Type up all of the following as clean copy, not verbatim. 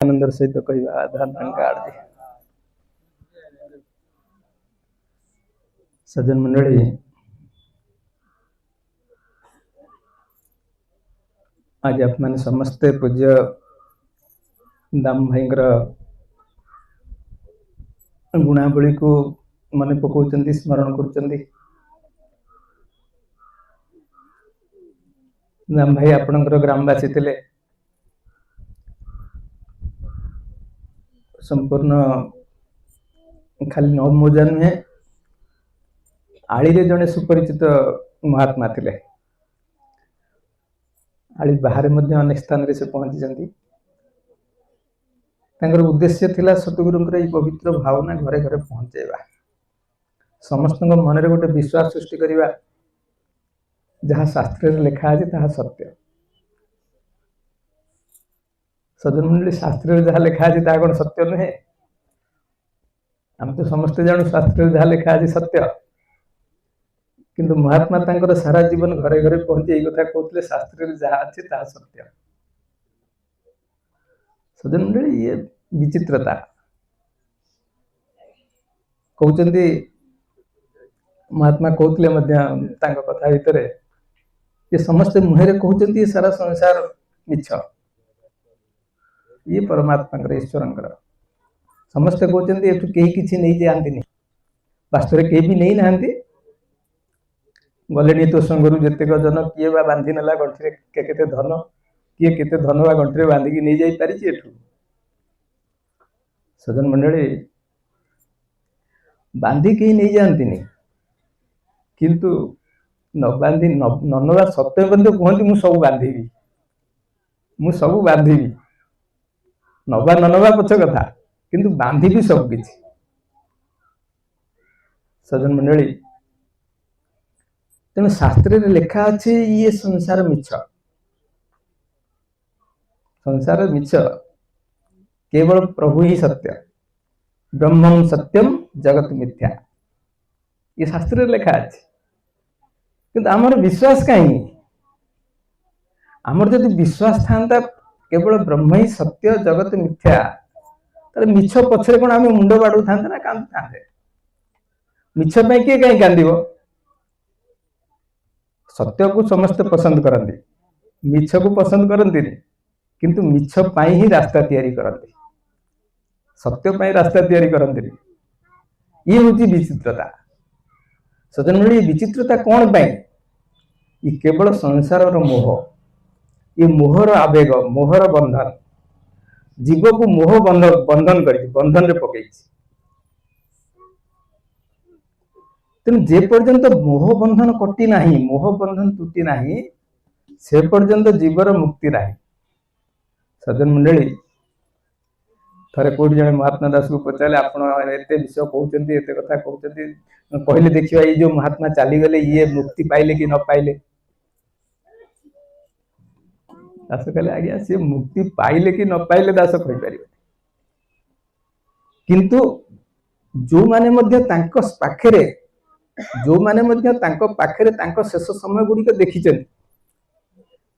आनंदर सहित कहवा आधार कार्ड सज्जन मंडली आज आप मैंने समस्ते पूज्य दाम भाई गुणावली को मन पकाउछन्ति स्मरण करुछन्ति। दाम भाई आपणकर ग्रामवासी थिले संपूर्ण खाली नवमोजा नुहे आली रे जने सुपरिचित महात्मा थिले। आली बाहर मध्य अनेक स्थान रे से पहुंची तांकर उद्देश्य थिला सतगुरुंकर ई पवित्र भावना घरे घरे पहुंचेबा, समस्त मन रे गोटे विश्वास सृष्टि करिबा जहाँ शास्त्र रे लिखा अछि ताहा सत्य। सज्जन मंडली शास्त्र रे जहाँ लिखा अछि ताहा कोन सत्य नहे? हम तो समस्त जानू शास्त्र रे जहाँ लिखा अछि सत्य, किंतु महात्मा तांकर सारा जीवन घरे घरे पहुंची एई कथा कहउतले शास्त्र रे जहाँ अछि ताहा सत्य। सज्जन मंडली ये विचित्रता कहउचंती महात्मा कहउतले मध्य तांको कथा भितरे ये समस्त मुहेरे कहउचंती सारा संसार मिछ, ये परमात्मा ईश्वरंकर समस्त कहउचंती एठु केही किछि नै जानतिनी, वास्तव केही भी नै नाहंती। गलेनी तो संगरु जतेक जन किए बा बांधी नला गंठरे केते धन किए केते धन बा गंठरे बांधी की नै जाई पारिछि एठु। सज्जन मंडली बांधी केही नै जानतिनी, किंतु न बांधी ननवा सत्य बंधु कहंती मु सब बांधीबी, मु सब बांधीबी, नवा ननवा पछ कथा किंतु बांधीबी सब किछि। सज्जन मंडली तेणु शास्त्र रे लिखा अछि ये संसार मिछ, संसार मिछ, केवल प्रभु ही सत्य, ब्रह्मं सत्यम जगत मिथ्या, ये शास्त्र रे लिखा अछि। किंतु आमर विश्वास कहीं, आमर जदि विश्वास थांता केवल ब्रह्म ही सत्य जगत मिथ्या ताले मिछ पछरे कोन आमे मुंड बाडू थांते ना कांद थांते? मिछ पे के कहीं कांदिबो? सत्य को समस्त पसंद करती, मिछ को पसंद करती, किंतु मिछ पाई ही रास्ता तैयारी करती, सत्य पाई रास्ता तैयारी करती। ये होची विचित्रता। सज्जन मंडली विचित्रता कौन पाई? ये केवल संसार मोह, ये मोहर आवेग, मोहर बंधन, जीव को मोह बंधन कर बंधन रे पकई। तेणु जे पर्यंत मोह बंधन कटी नाही, मोह बंधन टूटी नाही, से पर्यंत जीवर मुक्ति नाही। सज्जन मंडली थरे कोडी जने महात्मा दास को पचाले आपण एते विषय कहउचंती, एते कथा कहउचंती, कहले देखिबा ये जो महात्मा चाली गले ये मुक्ति पाइले कि न पाइले? दास कहले आज्ञा से मुक्ति पाइले कि न पाइले दास कहि परिबे, किंतु जो माने मध्य तांको पाखरे, जो माने मध्य तांको पाखरे तांको शेष समय गुडी को देखिचंती,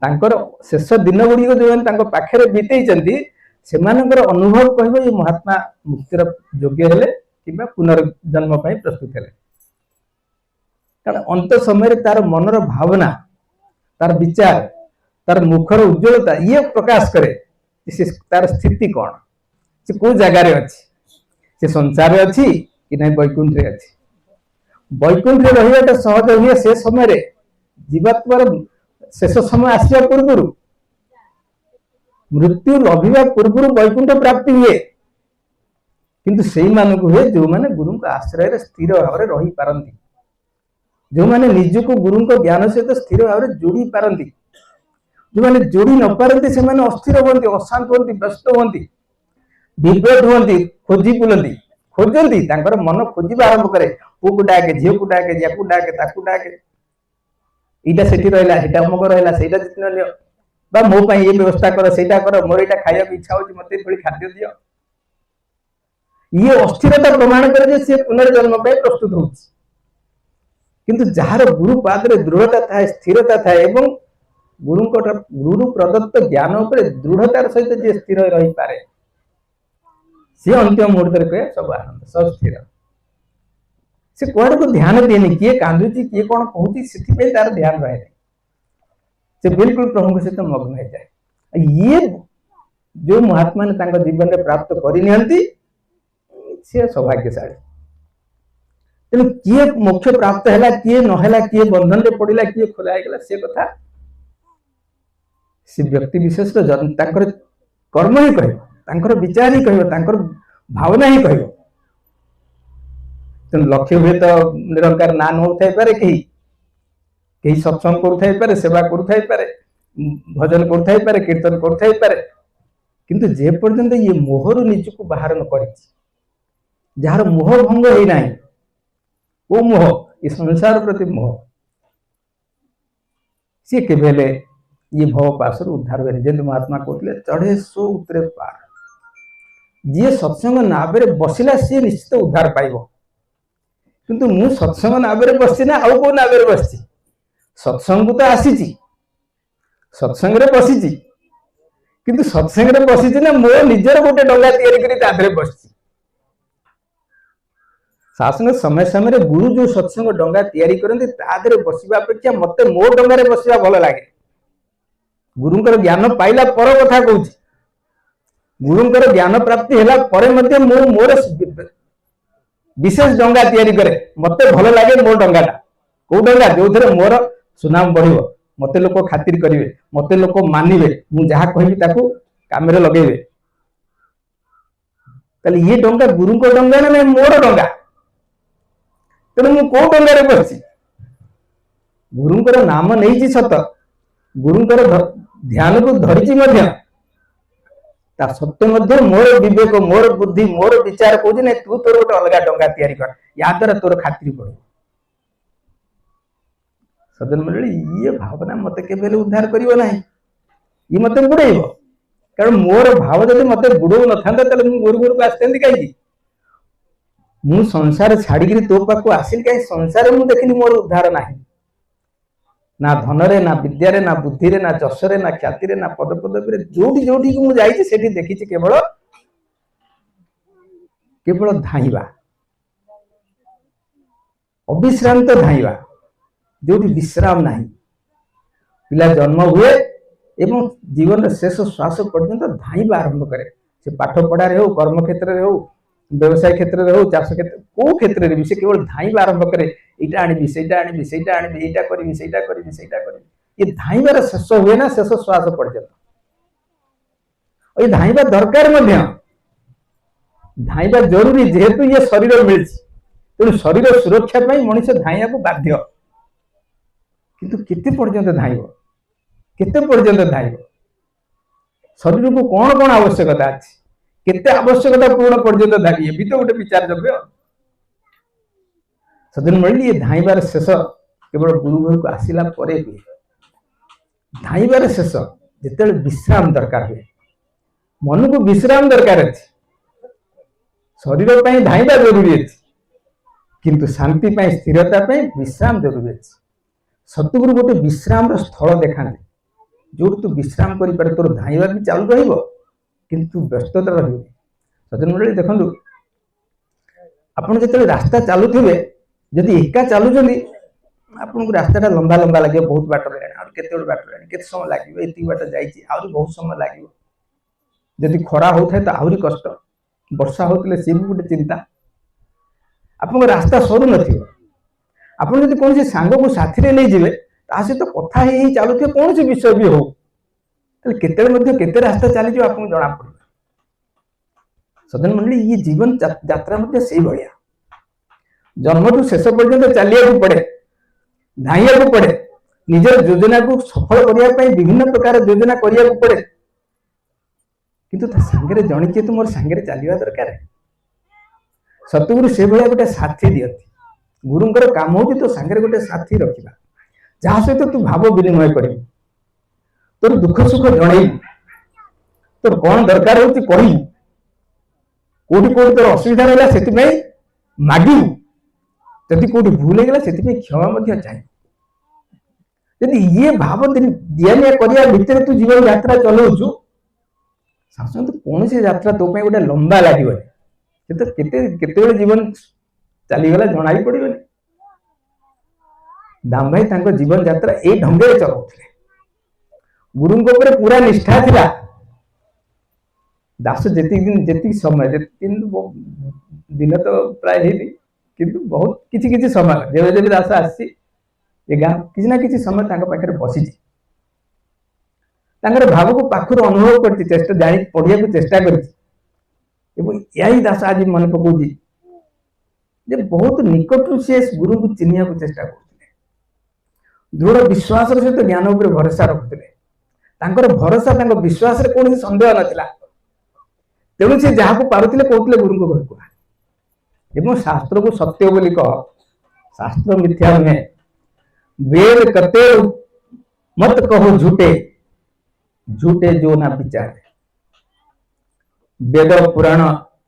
तांकर शेष दिन गुडी को जो तांको पाखरे बितेइचंती सेमानकर अनुभव कहबो ये महात्मा मुक्तिर योग्य हेले किबा पुनर्जन्म पई प्रस्तुत हेले। कारण अंत समय तार मनर भावना, तार विचार, तार मुखर उज्जवलता ये प्रकाश करे से तार स्थिति कौन, से को जगह रे अछि, से संसार रे अछि कि नै वैकुंठ रे अछि। वैकुंठ रे रहियाटा सहज हुए से समय रे, जीवात्मार शेष समय आसिया पूर्व मृत्यु लभिबा पूर्व वैकुंठ प्राप्ति हुए, किंतु सेही मानक हुए जो माने गुरु का आश्रय रे स्थिर भाव रे रही पारंती, जो माने निज को गुरु को ज्ञान सहित स्थिर भाव रे जोड़ी पारंती। जो माने जोड़ी न पारंती से माने अस्थिर होंती, अशांत होंती, व्यस्त होंती, विभ्रत होंती, खोजी बुलंती, खोजंती, तांकर मन खोजिबा आरंभ करे, पु को डाके, झियो को डाके, जिया को डाके, ताकू डाके, इटा सेठी रहला, हेटा मग रहला, सेटा जितन लियो बा मो पई ये व्यवस्था कर, सेटा कर, मोर एटा खाया की इच्छा होची, मते थोड़ी खाद्य दियो। ये अस्थिरता प्रमाण करे जे से पुनर्जन्म पे प्रस्तुत होची। किंतु जहार गुरु पाद रे दृढ़ता थाए, स्थिरता थाए एवं गुरु प्रदत्त ज्ञान उपरे दृढ़तार सहित जे स्थिर रही पारे सी अंतिम मुहूर्त कहे सब आनंद सब स्थिर से कुआड़ को ध्यान दिए किए कांदुची किए कौन कहूँ से तार ध्यान रहे से बिल्कुल प्रभु सहित मग्न हो जाए। ये जो महात्मा ने जीवन में प्राप्त करनी सी सौभाग्यशाली। तेणु किए मोक्ष प्राप्त है किए नहला किए बंधन में पड़ा किए खोला गला से कथा से व्यक्ति विशेष कर्म ही कह विचार ही कह भावना ही कह। तेणु लक्ष्य हुए तो निरंकार ना नौ पारे कहीं सत्संग करुथाइपारे सेवा करुथाइपारे भजन करुथाइपारे कीर्तन करुथाइपारे किंतु जे पर्यंत ये मोहरु निजको बाहर न करी जार मोह भंग है ना वो मोह ये संसार प्रति मोह सी केवेले ये भव पास उद्धार हुए जब महात्मा कहते चढ़े सो उतरे पार जी सत्संग नाबे बसिला सी निश्चित उद्धार पाइब किंतु मु सत्संग नाबे बसची ना आउ को नाबे बसची सत्संग तो आसी सत्संग बसी किंतु सत्संग बसी ना मो निजर गोटे डंगा तैयारी बसची शासन समय समय गुरु जो सत्संग डंगा तैयारी करते बसवा अपेक्षा मत मो डंगार बसवा भल लगे। गुरुंकर ज्ञान पाइला पर कथा कहूँ गुरुंकर ज्ञान प्राप्ति है मोर विशेष डंगा तैयारी करे मत भल लगे मो डंगाटा कौ डंगा जो थे मोर सुनाम बढ़ मत लोक खातिर करेंगे मत लोक मानवे मु जहाँ कह काम लगे ये डंगा गुरु डंगा ना नहीं मोर डंगा तेणु मु कौ डंगार बसी गुरुंकर नाम नहीं सत गुरुंकर ध्यान को धरी सत्य मोर विवेक मोर बुद्धि मोर विचार कौन ना तू तोर गोटे अलग डंगा तैयारी कर या द्वारा तोर खातिर पड़ सदन मंडली ये भावना मत के उद्धार करियो ना ये मत बुड़ेब कारण मोर भाव जब मत बुड़ो न था गुरु गुरु को आसते कहीं मु संसार छाड़ी तो पाक आसिल कहीं संसार मुझे देखनी मोर उद्धार ना ना धन रे ना विद्या रे ना बुद्धि रे ना जश रे ना ख्याति रे ना पद पदवी जोटी जोटी को मुझे देखी केवल केवल धाइबा अविश्रांत धाइबा जो विश्राम नहीं पिला जन्म हुए एवं जीवन शेष श्वास पर्यंत धाइबा आरंभ करे से पाठ पढ़ारे हो कर्म क्षेत्र में हो व्यवसाय क्षेत्र में हो चाष क्षेत्र को क्षेत्र में भी से केवल धाइबा आरंभ करे यहाँ आनी से आनी यहाँ करी ये धाइबार शेष हुए ना शेष श्वास पर्यंत ये धाइबा दरकार धाइबा जरूरी जेहेतु ये शरीर मिली तेणु शरीर सुरक्षा मनीष धाइया को बाध्य किंतु केते पर्यंत धाइब केते पर्यंत धाइब शरीर को कौन कौन आवश्यकता अच्छी केते आवश्यकता पूर्ण पर्यंत धाई ये भी तो गोटे विचार योग्य सदन मिली ये धाइबार शेष केवल गुरु घर को आसला हुए धाइबार शेष जिते विश्राम दरकार हुए मन को विश्राम दरकार अच्छी शरीर पर धाइबा जरूरी अच्छी किंतु शांति स्थिरता विश्राम जरूरी अच्छी सतगुरु गोटे विश्राम स्थल देखा जो तू विश्राम कर तोर धाइबा भी चालू रु व्यस्तता रजन मंडली देखु आप जो रास्ता चलुवे जदि एका चलुं आपको रास्ता लंबा लंबा लगे बहुत बाट के बाट के समय लगे ये बाट जा बहुत समय लगे जदि खरा होता है तो आहरी कष्ट वर्षा होते सी भी गोटे चिंता आप रास्ता सरू न आप कौन सांग को साथी नहीं जाए सहित कथा ही चलुवे कौन सी विषय भी हो केते रास्ता चली आपको जना पड़ सदन मंडली ये जीवन यात्रा से भाया जन्म टू शेष पर्यंत चलिया पड़े धाइया पड़े निजर योजना को सफल करने विभिन्न प्रकार योजना करने पड़े किंतु सांगे जन किए तो मोर सांगे चलवा दरकार सतगुरु से भाया गोटे साथी दियती गुरुंकर काम हो तो सांगे गोटे साथी रखा जहाँ सहित तू भाव विनिमय कर तोर दुख सुख जन तोर कौन दरकार हो कह कौटी कौटी तोर असुविधा रहा से मागू जदि कौटी भूल होगा से क्षमा चाहिए यदि ये भाव दिया निया करने भितर तू जीवन यात्रा चलाऊ शासन तो कौन सी यात्रा तो गोटे लंबा लगे से तो केते जीवन चलीगला जना ही पड़ोनी। दाम भाई तांको जीवन यात्रा ए ढंगे चलाउथिले, गुरु पूरा निष्ठा थिला। दास जेती समय दिन तो प्राय किंतु बहुत किछि समय जेबे जेबे दास आसी ए गाँ किछि ना किछि समय तांको पाखरे बसी भाव को पाखर अनुभव करछि, चेष्टा जानि पढ़िया को चेष्टा करछि। एवं यही दास आज मन पकाउछि जे बहुत निकटरू से गुरु को चिन्हिया को चेष्टा करथिले, दृढ़ विश्वास सहित ज्ञान उपर भरोसा रखुथिले। तांकर भरोसा तांकर विश्वास रे कोनोसी संदेह नथिला, तेणु से जहाँ को पारुथिले कहउथिले गुरु को घर को। एवं शास्त्र को सत्य बोली कह, शास्त्र मिथ्या नुहे। वेद कते मत कहो झूठे, झूठे जो ना विचारे। वेद पुराण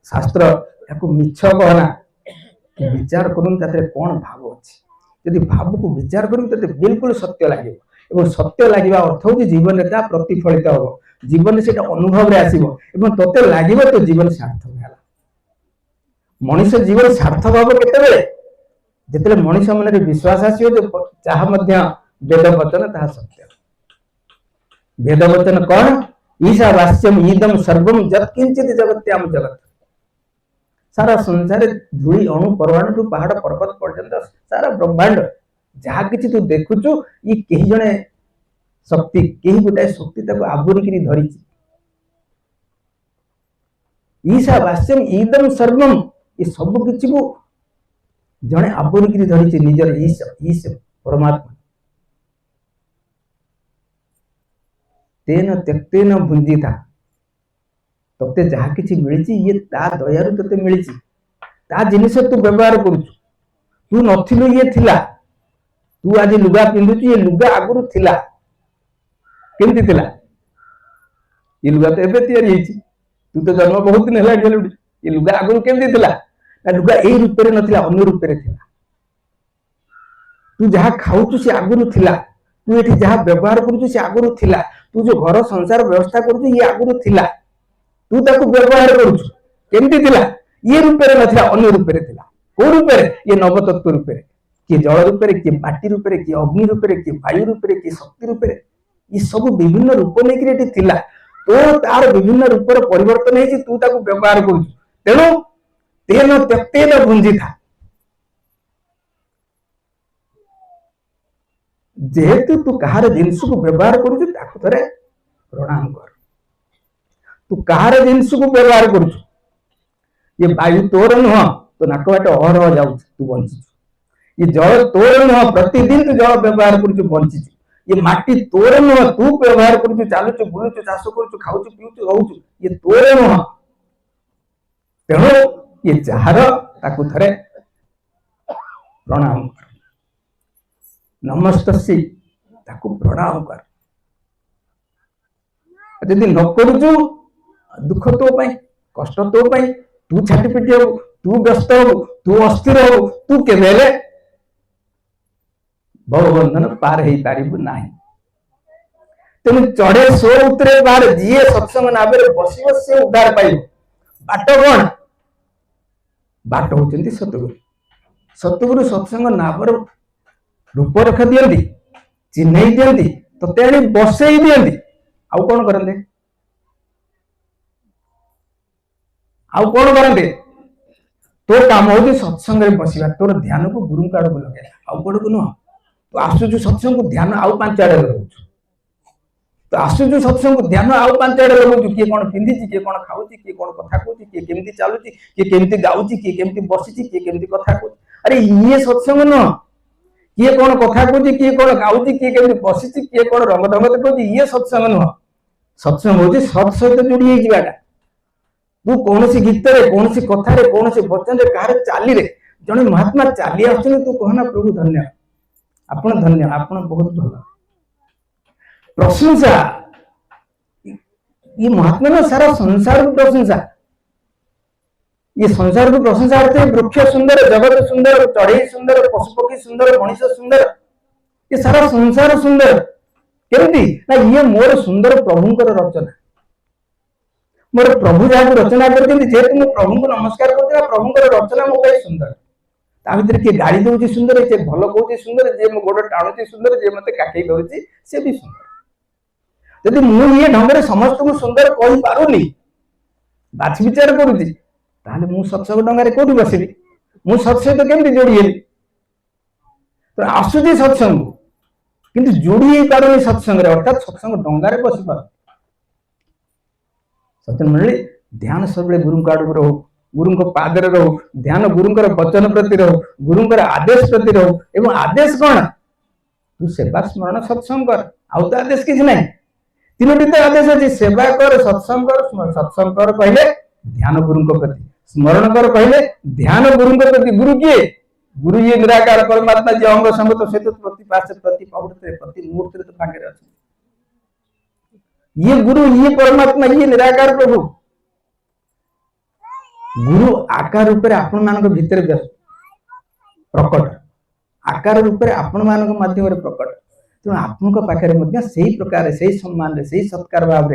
शास्त्र याको मिछ कहना, विचार करूँ ताते कौन भाव अच्छी। यदि भाव को विचार करूँ तो बिल्कुल सत्य लगे, और सत्य लगे अर्थ हूँ जीवन में प्रतिफलित हम, जीवन से अनुभव रे आसीबो एवं तते लागिबो तो जीवन सार्थक होला। मनुष्य जीवन सार्थक हम केतेबेले जेतेले मनुष्य मन रे विश्वास आसीबो जो चाह मध्य वेद वचन ताहा सत्य। वेद वचन कौन? ईशा वास्यम ईदम सर्वम यत्किंचित जगत्याम जगत। सारा संसार धूली अणु परमाणु टू पहाड़ पर्वत पर्यंत सारा ब्रह्मांड जहाँ किछि तू देखुचु ये केही जणे शक्ति, केही गोटाए शक्ति ताको आबुरिकरी धरिछि। ईशा वास्यम ईदम सर्वम, ये सब किछि को जणे आबुरिकरी धरिछि निजर ईश परमात्मा। तेन त्यक्तेन भुंजी था, तते जहाँ किछि मिलिछि ये ता दयारु तते मिलिछि, ता जिनिस तू व्यवहार करूछु। तू नथिलु ये थिला, तू आज लुगा पिंधुछु ये लुगा आगुरु थिला। केमती थिला? ये लुगा तो एबे तैयारी हिची, तू तो जन्म बहुत दिन होला गेलुडी। ये लुगा आगुरु केमती थिला? ना लुगा एई रूपरे नथिला, अन्य रूपरे थिला। तू जहाँ खाउछु से आगुरु थिला, तू एठी जहाँ व्यवहार करूछु से आगुरु थिला, तू जो घर संसार व्यवस्था करूछु ये आगुरु थिला। तू ताको व्यवहार करूछु केमती थिला? ये रूपरे नथिला, अन्य रूपरे थिला। को रूपरे? ये नवतत्व रूपरे, कि जल रूपरे, कि माटी रूपरे, कि अग्नि रूपरे, कि वायु रूपरे, कि शक्ति रूपरे। ये सब विभिन्न रूप लेकिन एठी थिला, तो तार विभिन्न रूपर परिवर्तन हेछि, तू ताको व्यवहार करूछु। तेणु तेन त्यक्तेन भुंजी था, जेहेतु तू कहार जिनिस को व्यवहार करूछु ताको थरे प्रणाम कर। तू कहार जिनिस को व्यवहार करूछु, ये वायु तोर नुह, तो नाक बाटे अहरह जाउछ, तू बंचिछु। ये जल तोर नुह, प्रतिदिन तू जल व्यवहार करूछु, बंचिछु। ये माटी तोर नुह, तू व्यवहार करूछु, चालुछु, बुलुछु, चाष करूछु, खाउछु, पिउछु, रहउछु, ये तोर नुह। तेणु ये जार ताकू थरे प्रणाम कर, नमस्तस्यै ताकू प्रणाम कर। यदि न करूछु दुख तो पाई, कष्ट तो पाई, तू छाटीपिटी हो, तू व्यस्त हो, तू अस्थिर हो, तू केबेले भवबंधन पार हेई पारिबु नाही। तेणु चढ़े सो उतरे पार, जीए सत्संग नाबे बसिब से उद्धार पाइब। बाट कौन? बाट होचंती सतगुरु। सतगुरु सत्संग नाबर रूप रेखा दियंती, चिन्ह दियंती, तते आनी बसई दियंती। आउ कौन करते? आउ कौन करते? तो काम हो सत्संग रे बसिबा, तोर ध्यान को गुरु आड़ को लगे, आउ कौन को नुह। तो आसुचु सत्संग को ध्यान आउ पांच आड़े लगाउछु, तो आसुचु सत्संग को ध्यान आउ पांच आड़े लगाउछु। किए कौन पिंधिछि, किए कौन खाउछि, किए कौन कथा कहूछि, किए केमती चालुछि, किए केमती गाउछि, किए केमती बसिछि, किए केमती कथा कहूछि। अरे ये सत्संग नुह। किए कौन कथा कहूछि, किए कौन गाउछि, किए केमती बसिछि, किए कौन रंग ढंग कहूछि, ये सत्संग नुह। सत्संग होछि सत् सहित जोड़ी हेइ जिबाटा। तू कौन सी गीत रे, कौन सी कथा रे, कौन सी वचन रे, कहार चाली रे जने महात्मा चाली आछन, तू कहना प्रभु धन्य, आपण धन्य, आपण बहुत भल। प्रशंसा ये महात्मा ना सारा संसार को प्रशंसा। ये संसार को प्रशंसा अर्थ है वृक्ष सुंदर, जगत सुंदर, चढ़ई सुंदर, पशु पक्षी सुंदर, मनीष सुंदर, ये सारा संसार सुंदर। केमती ना ये मोर सुंदर प्रभुंकर रचना। मोर प्रभु जहाँ रचना करते जेहेतु मु प्रभु को नमस्कार करते प्रभु रचना मो भाई सुंदर ता भीतर किए गाड़ी दौर सुंदर जे भल कौन सुंदर जे मो गोड़ टाणुची सुंदर जे मत काटे दौर सी भी सुंदर जदि मुझे ढंग से समस्त को सुंदर कही पारुनी बाछ विचार करुच्ची ताले मु सत्संग डंगारे कोठी बसिली मु सत्संग केमती जोड़ी हेली तो आसुची सत्संग किंतु जोड़ी ही पारुनी सत्संग अर्थात सत्संग डंगारे बसी पार सत्य मंडली ध्यान सब गुरु आड़क रहो गुरु को पादर रहो ध्यान गुरु वचन प्रति रहो गुरु आदेश प्रति रहो एवं आदेश कौन तू सेवा स्मरण सत्संग कर आउ तो आदेश किसी ना तीनोटी तो आदेश अच्छी सेवा कर सत्संग कर कहले ध्यान गुरु प्रति स्मरण कर कहले ध्यान गुरु प्रति गुरु किए गुरु ये निराकार परमात्मा जी अंग संग तो से तो प्रति पास प्रति पौड़ते प्रति मुहूर्त तो भाग्य अच्छे ये गुरु ये परमात्मा ये निराकार प्रभु गुरु आकार रूप आपण मान भीतर प्रकट आकार रूप आपण मान माध्यम प्रकट तेणु आपण पाखे से प्रकार से सम्मान से सत्कार भाव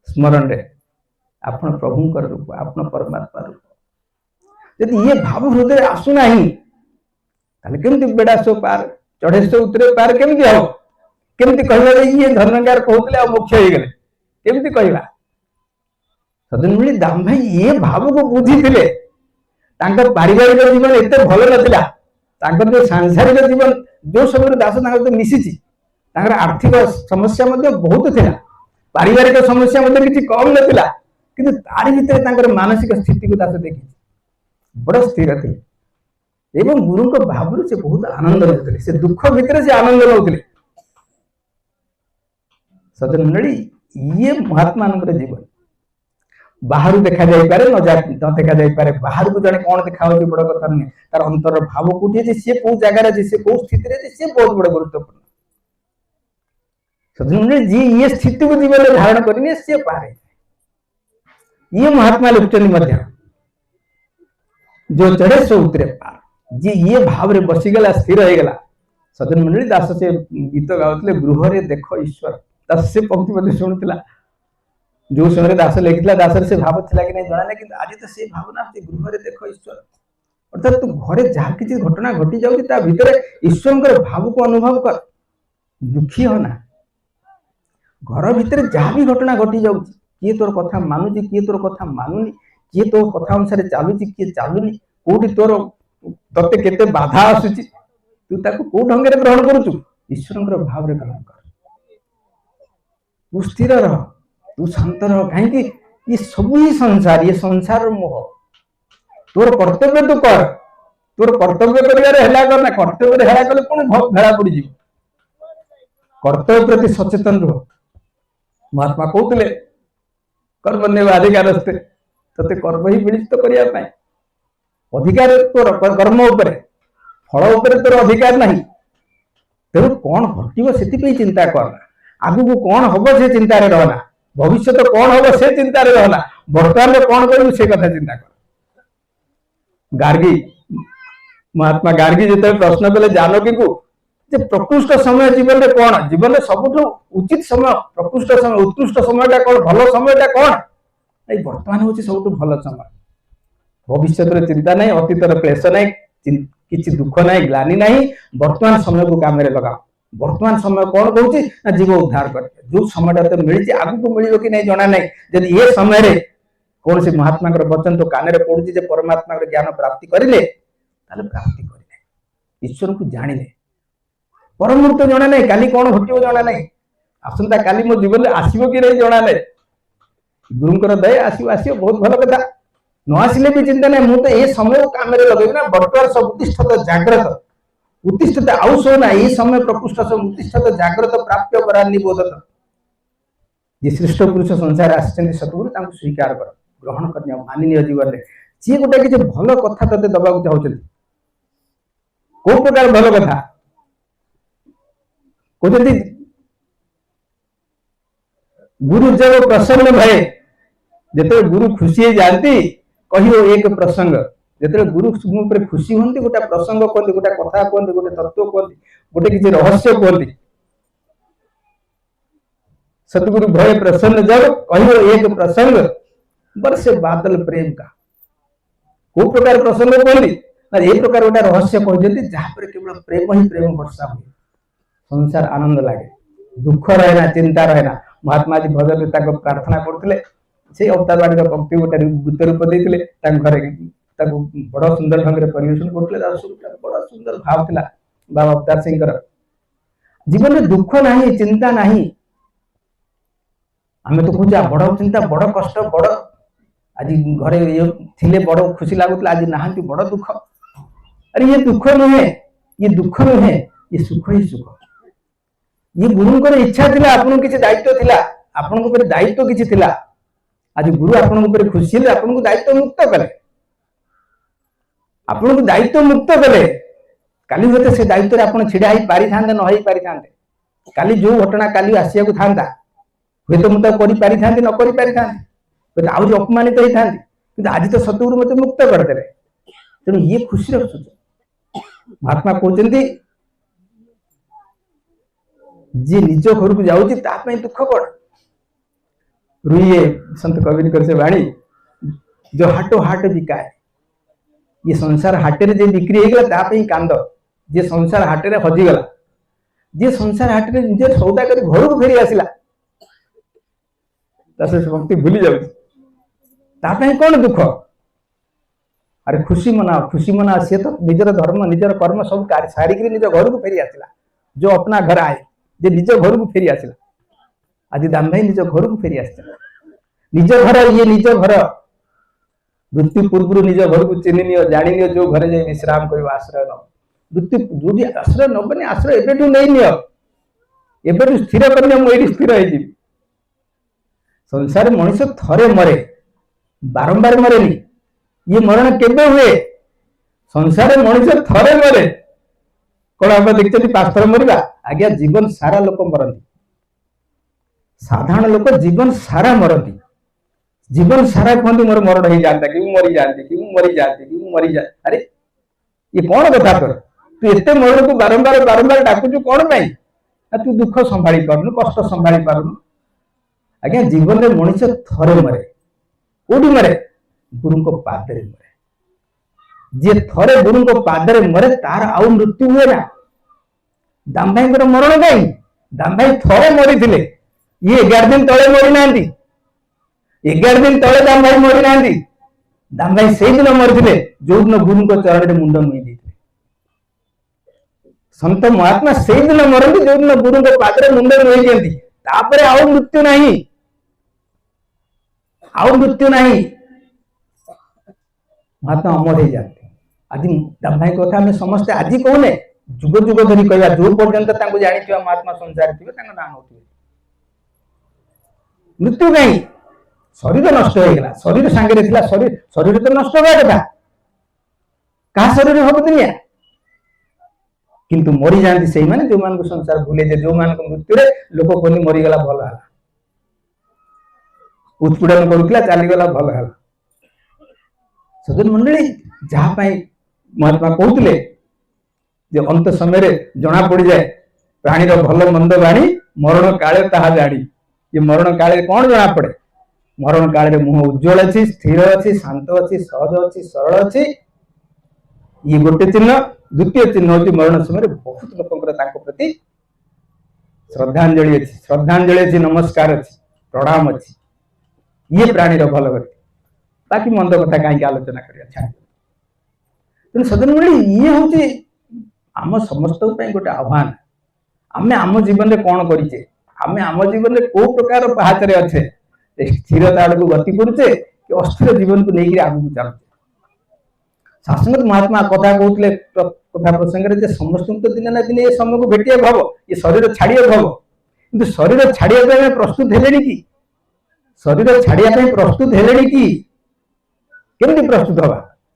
स्मरण रे आपण प्रभुंकर रूप आपण परमात्मा रूप यदि ये भाव हृदय आसुना केमती बेड़ा सो पार चढ़े सो उतरे पार केमती हम केमती कहवा ये धर्मकार कहते मोक्ष हो गले केमती कहवा सजन मिली दाम भाई ये भाव को बुझी थे पारिवारिक जीवन एत भल ना जो सांसारिक जीवन जो समय दास तो मिसी आर्थिक समस्या बहुत थी पारिवारिक समस्या किसी कम ना कि तारी भीतर मानसिक स्थिति को दास देखी बड़ स्थिर थे एवं गुरु भाव से बहुत आनंद नौते से दुख भितर से आनंद नौते सजन मंडली ये महात्मा जीवन बाहर देखा जापे न देखा जापे बाहर को जड़े कौन देखा बड़ कथा नुहे तार अंतर भाव कौटी सी कौ जगार सी कौ स्थिति सी बहुत बड़ गुरुत्वपूर्ण सजन मंडली जी ये स्थिति को जीवन धारण करनी सी पारे ये महात्मा लिखुच्च जो चढ़े सो उतरे पार जी ये भाव रे बसीगला स्थिर हो गला सजन मंडली दास से गीत गाउतले गृह रे देख ईश्वर दास से पंक्ति मध्य शुणुला जो समय दास लिखिला दासर से भाव थिला कि नहीं जाना ना कि आज तो से भावना से गृह रे देख ईश्वर अर्थात तू घरे जहाँ किसी घटना घटी जाऊँ ता भीतर ईश्वर भाव को अनुभव कर दुखी होना घर भीतर जहाँ भी घटना घटी जाऊँ किए तोर कथा मानुची किए तोर कथा मानुनी किए तो कथा अनुसार चलुची किए चलुनी कोठी तोर तते केते बाधा आसुची तू ताको को ढंग रे ग्रहण करूचु ईश्वर भाव रे ग्रहण कर तू स्थिर रह तू शांत रह कहीं ये सब ही संसार मोह तोर कर्तव्य तू कर तोर कर्तव्य करना कर्तव्य हेला कले कौन भेड़ा पड़ जीव कर्तव्य प्रति सचेतन रह महात्मा कहते कर्म अधिकार ते कर्म ही विनिश्चित करने अधिकार तोर कर्म उपरे फल उपरे तोर अधिकार नहीं तेणु कौन घटो से चिंता करना आगु को कौन हम से चिंतार रहना भविष्य तो कौन हम से चिंतार रहना वर्तमान में कौन करू से कथा चिंता कर गार्गी महात्मा गार्गी जो प्रश्न कले जानकी को प्रकृष्ट समय जीवन में कौन जीवन में सबुठ उचित समय प्रकृष्ट समय उत्कृष्ट समय कौन भल समय कौन ये वर्तमान हूँ सब भल समय भविष्य चिंता नहीं अतीतर क्लेश नहीं किसी दुख नहीं ग्लानि नहीं वर्तमान समय को काम लगाओ वर्तमान समय कौन कहूँ ना जीव उद्धार कर जो समय तो मिली आगु को मिल कि नहीं जना नहीं जब ये समय कौन से महात्मा वचन तो कान पड़ुची परमात्मा ज्ञान प्राप्ति करें प्राप्ति करें ईश्वर को जानिले पर मुहूर्त जना नहीं काली कौन घटो जना नहीं आसंता काली मो जीवन में आसो कि नहीं जना नहीं गुरुंकर दया आसो आसो बहुत भल कथा न आसिले भी चिंता नहीं मुझे ये समय काम लगे ना बर्तमान सब उत्तिष्ठत जाग्रत उत्तिष्ठत आउ सोना ये समय प्रकृष्ट सब उत्तिष्ठत जाग्रत प्राप्य करा निबोधत जे श्रेष्ठ पुरुष संसार आसचंदी सतगुरु तांको स्वीकार कर ग्रहण करनिया मानिनिय जीवन रे जे गोटे कि भल कथा तते दबाक चाहउछन को प्रकार भल कथा कहते गुरु जब प्रसन्न भये जेते गुरु खुशी हो जाती कहियो एक प्रसंग जेते गुरु ऊपर खुशी होती गोटे प्रसंग कहते गोटे कथा कहते गोटे तत्व कहते गोटे किसी रहस्य कहते सतगुरु भय प्रसन्न जब कहियो एक प्रसंग बरसे बादल प्रेम का। को प्रकार प्रसंग कहली ना ए प्रकार गोटे रहस्य कहते जहाँ पर केवल प्रेम ही प्रेम वर्षा हुए संसार आनंद लगे दुख रहे ना चिंता रहे ना। महात्मा जी भजन प्रार्थना करते से अवतार बाड़ी भक्ति गोटे गीत रूप देते घरे बड़ सुंदर ढंग से परिवेशन करते बड़ा सुंदर भाव था बाबा अवतार सिंह जीवन में दुख नहीं चिंता नहीं। आम तो कह बड़ चिंता बड़ कष्ट बड़ आज घरे थिले बड़ खुशी लगुला आज ना बड़ दुख। अरे ये दुख नुहे ये दुख नुहे ये सुख ही सुख। ये गुरु इच्छा थिला आपन किसी दायित्व थिला आपन ऊपर दायित्व किसी थिला आज गुरु आपन ऊपर खुशी हेले आपन दायित्व मुक्त कले आपन को दायित्व मुक्त कले काली होते से दायित्व आपन छिड़ा ही पारि थांते न होई पारि थांते काली जो घटना काली आसिया को थांता हुए तो मुता करि पारि थांते न करि पारि थांते तो आउज अपमानित होई थांते किंतु आज तो सतगुरु मते मुक्त कर देले तेणु ये खुशी रे सूचना। महात्मा कहते जी निज घर को जाऊँ दुख कौन रुइए संत कवि कर से वाणी जो हाटो हाट बिकाए ये संसार हाटे जे बिक्री हो गला कांद जे संसार हाटे हजिगला जे संसार हाटे निजे सौदा कर घर को फेरी आसला भक्ति भूली जाए कौन दुख। अरे खुशी मना सी तो निजर धर्म निजर कर्म सब सारिक निज घर को फेरी आसला जो अपना घर आए जे निज घर को फेरी आसला आज दाम भाई निज घर को फेरी आसला निज घर ये निज घर मृत्यु पूर्व निज घर को चिन्ह नियो जानी नियो जो घर जाए विश्राम कर आश्रय न मृत्यु जो आश्रय नबनी आश्रय एबेठू नहीं नियो एबेठू स्थिर करने मुझे स्थिर हो संसार मनुष्य थरे मरे बारंबार मरेनी ये मरण केबे हुए संसार मनुष्य थरे मरे कौन आप देखते 5 थर मरवा आज्ञा जीवन सारा लोक मरती साधारण लोक जीवन सारा मरती जीवन सारा कहते मोर मरण हो जाता कि मरी जाती कि मरी जाती कि मरी जा। अरे ये कौन कथा तोर तू एत मरण को बारंबार बारंबार डाकुचु कौन पाई तू दुख संभाली पारुनु कष्ट संभाली पारुनु। आज्ञा जीवन में मनुष्य थरे मरे कोडी मरे गुरु को पादरे मरे जे थरे गुरु को पादरे मरे तार आउ मृत्यु हुए ना। दाम भाई मरण कहीं दाम भाई थरे मरी थिले ये 11 दिन तले मरी ना 11 दिन तले दाम भाई मरी ना दाम भाई से दिन मरी जो दिन गुरु को चरण में मुंड नुई देते संत महात्मा से दिन मरती जो दिन गुरु को पादरे मुंड नुई दियंती तापरे आउ मृत्यु नहीं महात्मा अमर हो जाते। आज दाम भाई कथा आम समस्ते आज कहने जुग जुग धरी कहवा जो पर्यंत जानी महात्मा संसार थे ना नौ मृत्यु कहीं शरीर नष्ट हो गला शरीर सांगे शरीर शरीर तो नष्ट हुआ कथा क्या शरीर हम दुनिया किंतु मरी जाती से माने जो मान संसार भूले जो मान मृत्यु लोक कहनी मरीगला भल है उत्पीड़न करूला चलीगला भल है। सज्जन मंडली जहाँ महात्मा कहते अंत समय जना पड़ जाए प्राणीर भल मंद बाणी मरण काले ताहा जानी ये मरण काले कौन जना पड़े मरण काले मुह उज्जवल अच्छी स्थिर अच्छी शांत अच्छी सहज अच्छी सरल अच्छी ये गोटे चिन्ह। द्वितीय चिन्ह हूँ मरण समय बहुत लोक प्रति श्रद्धांजलि अच्छी नमस्कार अच्छी प्रणाम अच्छी ये प्राणीर भल गति बाकी मंद कथा कहीं आलोचना कर सदन मंडली ये हूँ आम समस्त गोटे आह्वान आम आम जीवन में कौन करें आम आम जीवन में कौ प्रकार पहाचरे अच्छे स्थिरता आड़ को गति करुचे कि अस्थिर जीवन को लेकर आगे चलुचे। शासनक महात्मा कथा कहते कथा प्रसंग में समस्त तो दिन ना दिन ये समय को भेटिया भाव ये शरीर छाड़िया भाव कि शरीर छाड़िया प्रस्तुत है कि शरीर छाड़िया प्रस्तुत है कि केमती प्रस्तुत हवा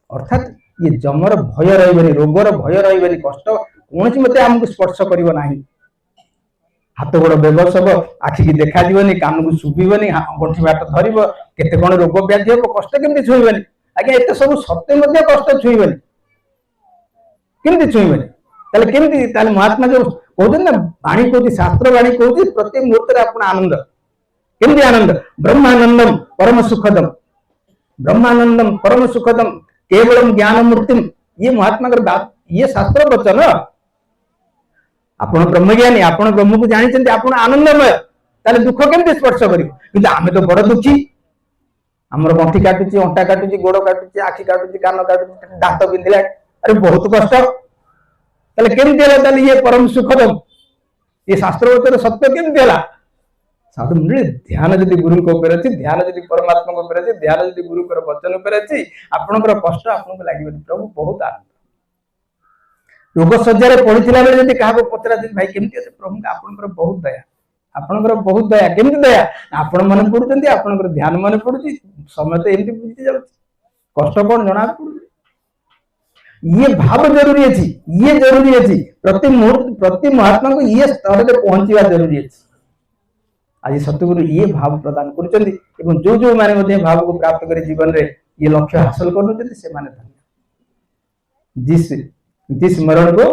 अर्थात ये जमर भय रही रोगर भय रही कष्ट कौन मत आमको स्पर्श करना हाथ गोड़ बेबस हम आखि की देखा कान को शुभन गंठी बाट धर केते कौन रोग व्याधि हम कष्ट केमती छुईबनी आज्ञा एत सब सत्य कष्ट छुईबनी केमती छुईबनी केमती महात्मा जो कहते ना वाणी कहती शास्त्र वाणी कहती प्रत्येक मुहूर्त आप आनंद केमती आनंद ब्रह्मानंदम परम सुखदम ब्रह्मानंदम परम सुखदम केवलम ज्ञान मूर्तिम ये महात्मा बात ये शास्त्र वचन आपण ब्रह्मज्ञानी आपण ब्रह्म को जानी आपण आनंदमय ताले दुख केमती स्पर्श करियो किंतु आमे तो बड़ दुखी हमर गंठी काटुची अंटा काटुची गोड़ काटुची आखि काटुची कान काटुची दांत बिंधिला अरे बहुत कष्ट ताले केमती हला ताले ये परम सुखदम ये शास्त्र वचन सत्य केमती हला साधु मंडली ध्यान जदि गुरु को ऊपर अछि ध्यान जदि परमात्मा को ऊपर अछि ध्यान जदि गुरु को वचन ऊपर अछि आपनकर कष्ट आपनको लागिबनि प्रभु बहुत आनंद रोग सज्जारे पड़िथिला बेले जदि काहा को पचरा दे भाई केमती अछि प्रभु आपनकर बहुत दया आपनकर बहुत दया केमती दया आपण मन पडुचंती आपनकर ध्यान मन पडुची समय तो एमती बुझी जाउची कष्ट कोन जणा पडु ये भाव जरूरी अछि ये जरूरी अछि प्रति मुहूर्त प्रति महात्मा को ये स्तर पे पहुंचीवा जरूरी अछि आज सतगुरु ये भाव प्रदान करुचंती एवं जो जो माने मध्ये भाव को प्राप्त करे जीवन रे ये लक्ष्य हासिल करुचंती से माने धन्य जिस मरण को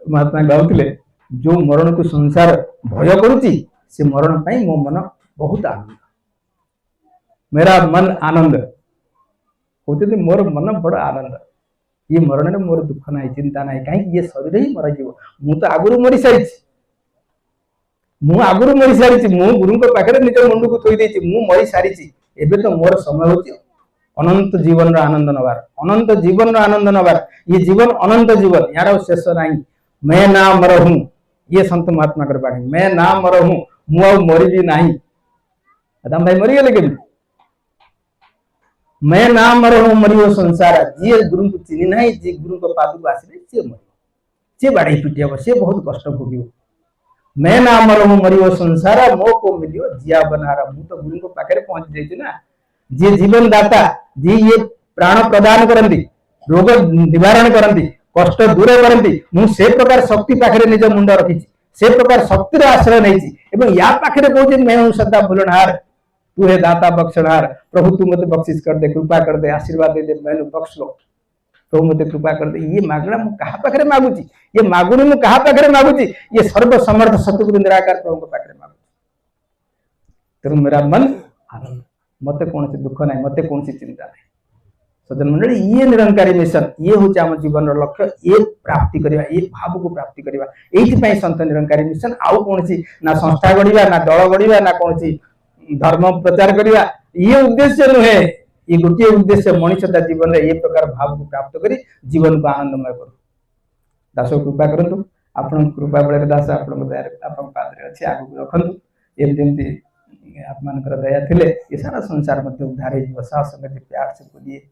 महात्मा गाउथिले जो मरण को संसार भय करुची से मरण पाई मो मन बहुत आनंद मेरा मन आनंद होते मोर मन बड़ा आनंद ये मरण रे मोर दुख नाही चिंता नाही काहे ये शरीर ही मर जीव मु तो आगुरु मरि सारिछि मु आगुरु मरि सारिछि मु गुरु को पाखरे निज मुंड को थोई देछि मु मरि सारिछि एबे तो मोर समय होछि अनंत जीवन रो आनंद नबार अनंत जीवन रो आनंद नबार ये जीवन अनंत जीवन यार शेष नाही मैं ना मरहूं ये संत महात्मा कर बाणी मैं ना मरहूं मु आ मरि भी नाही आदम भाई मरि गेले केबी मैं ना मरहूं मरियो संसार जे गुरु को चिनी नाही जे गुरु को पाद को आसीले से मरि से बाड़ी पिटिया से बहुत कष्ट भोगियो मैं ना मरहूं मरियो संसार मो को मिलियो जिया बनारा मु तो गुरु को पाखरे पहुंच जाइछि ना जे जीवन दाता जी ये प्राण प्रदान करती रोग निवारण करती कष्ट दूर करती मु से प्रकार शक्ति पाखरे निज मुंड रखी से प्रकार शक्तिर आश्रय नहीं एवं या पाखरे कहूँ मैं हूँ सदा भूलनहार तू है दाता बख्शनहार प्रभु तू मत बख्शिश कर दे कृपा कर दे आशीर्वाद दे दे मैंने बख्श लो प्रभु मत कृपा कर दे ये मागणा मु कहा पाखरे मागुची ये मागुनी मु कहा पाखरे मागुची ये सर्व समर्थ सतगुरु निराकार प्रभु के पाखरे मागुची तेणु मेरा मन आनंद मत कौन दुख ना मत कौन चिंता ना सज्जन मंडली ये निरंकारी मिशन ये हूँ आम जीवन लक्ष्य ये प्राप्ति करवा ये भाव को प्राप्ति करवा ये संत निरंकारी मिशन आउ कौन ना संस्था गढ़ा ना दल गढ़ा ना कौन धर्म प्रचार करवा ये उद्देश्य नुहे ये गोटे उद्देश्य मनुष्यता जीवन में ये प्रकार भाव को प्राप्त कर जीवन को आनंदमय करूँ दास कृपा करूँ आपण कृपा बल दास आप पादरे अच्छे आगे रखु एमती आप दया थे ये सारा संसार उद्धार हो संगत प्यार से बोलिए।